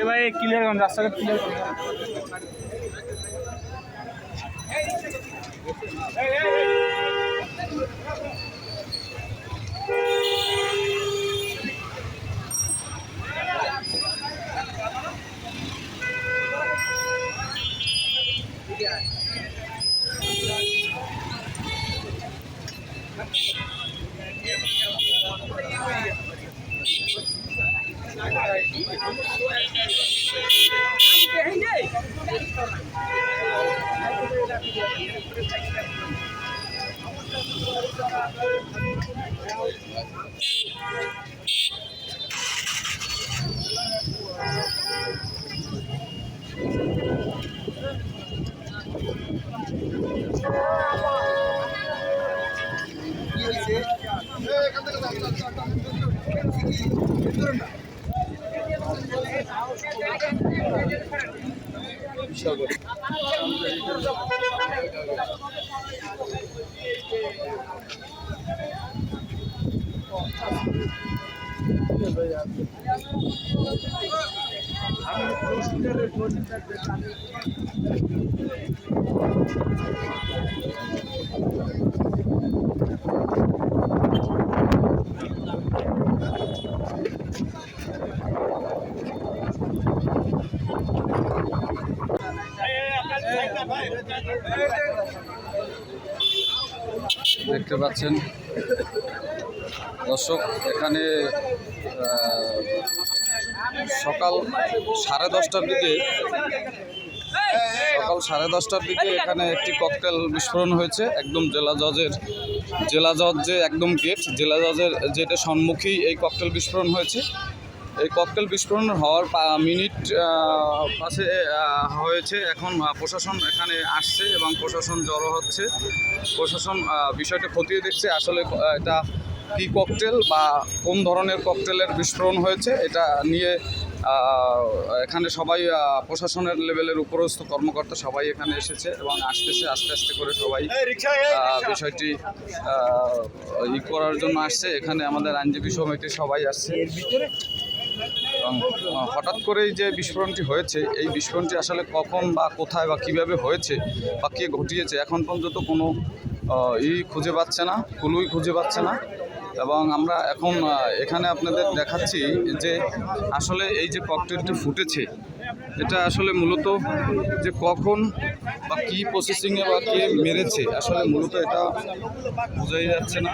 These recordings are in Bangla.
ভাই ক্লিয়ার করুন, রাস্তাঘাট ক্লিয়ার করুন। দেখতে পাচ্ছেন দর্শক, এখানে সকাল 10:30টার দিকে এখানে একটি ককটেল বিস্ফোরণ হয়েছে। একদম জেলা জজ যে একদম জেলা জজের যেটা সম্মুখী এই ককটেল বিস্ফোরণ হয়েছে। এই ককটেল বিস্ফোরণ হওয়ার মিনিট পাশে হয়েছে। এখন প্রশাসন এখানে আসছে এবং প্রশাসন জড়ো হচ্ছে। প্রশাসন বিষয়টা খতিয়ে দেখছে আসলে এটা কি ককটেল বা কোন ধরনের ককটেলের বিস্ফোরণ হয়েছে। এটা নিয়ে এখানে সবাই প্রশাসনের লেভেলের উপরস্থ কর্মকর্তা সবাই এখানে এসেছে এবং আসতেছে। আস্তে আস্তে করে সবাই বিষয়টি করার জন্য আসছে। এখানে আমাদের আইনজীবী সমিতির সবাই আসছে এবং হঠাৎ করেই যে বিস্ফোরণটি হয়েছে, এই বিস্ফোরণটি আসলে কখন বা কোথায় বা কীভাবে হয়েছে বা কে ঘটিয়েছে এখন পর্যন্ত কোনো খুঁজে পাচ্ছে না, ক্লুই খুঁজে পাচ্ছে না। এবং আমরা এখন এখানে আপনাদের দেখাচ্ছি যে আসলে এই যে ককটেলটি ফুটেছে এটা আসলে মূলত যে কখন বা কী প্রসেসিংয়ে বা কে মেরেছে আসলে মূলত এটা বোঝাই যাচ্ছে না।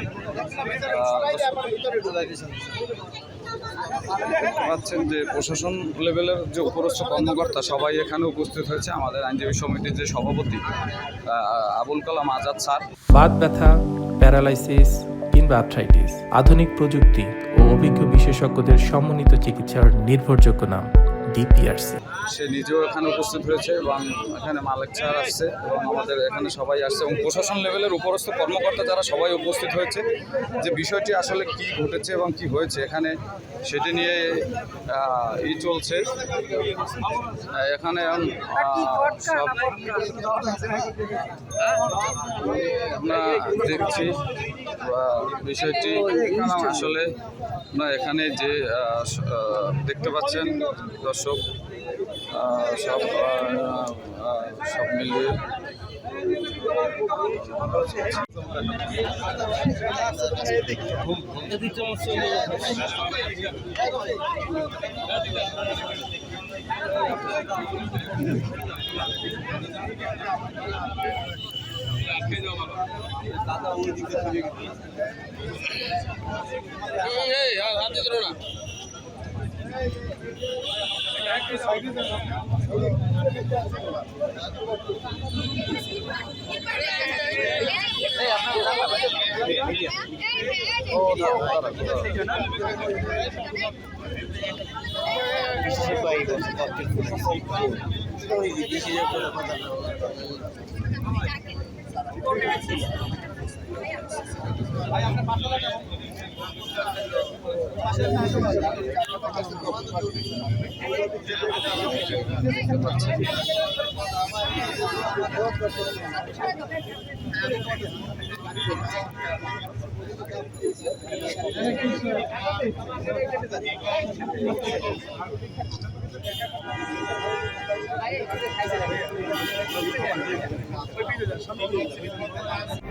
পাচ্ছেন যে প্রশাসন লেভেলের যে উপরস্থ কর্মকর্তা সবাই এখানে উপস্থিত হয়েছে। আমাদের আইনজীবী সমিতির যে সভাপতি আবুল কালাম আজাদ স্যার। বাত ব্যথা, প্যারালাইসিস কিংবা আর্থ্রাইটিস, আধুনিক প্রযুক্তি ও অভিজ্ঞ বিশেষজ্ঞদের সমন্বিত চিকিৎসার নির্ভরযোগ্য নাম ডিপিআরসি। সে নিজেও এখানে উপস্থিত হয়েছে এবং এখানে মালিক স্যার আসছে এবং আমাদের এখানে সবাই আসছে এবং প্রশাসন লেভেলের উপরস্থ কর্মকর্তা যারা সবাই উপস্থিত হয়েছে যে বিষয়টি আসলে কি ঘটেছে এবং কি হয়েছে এখানে সেটি নিয়ে চলছে। এখানে সব আমরা দেখছি বিষয়টি আসলে এখানে যে দেখতে পাচ্ছেন দর্শক সব মিলিয়ে Thank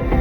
you.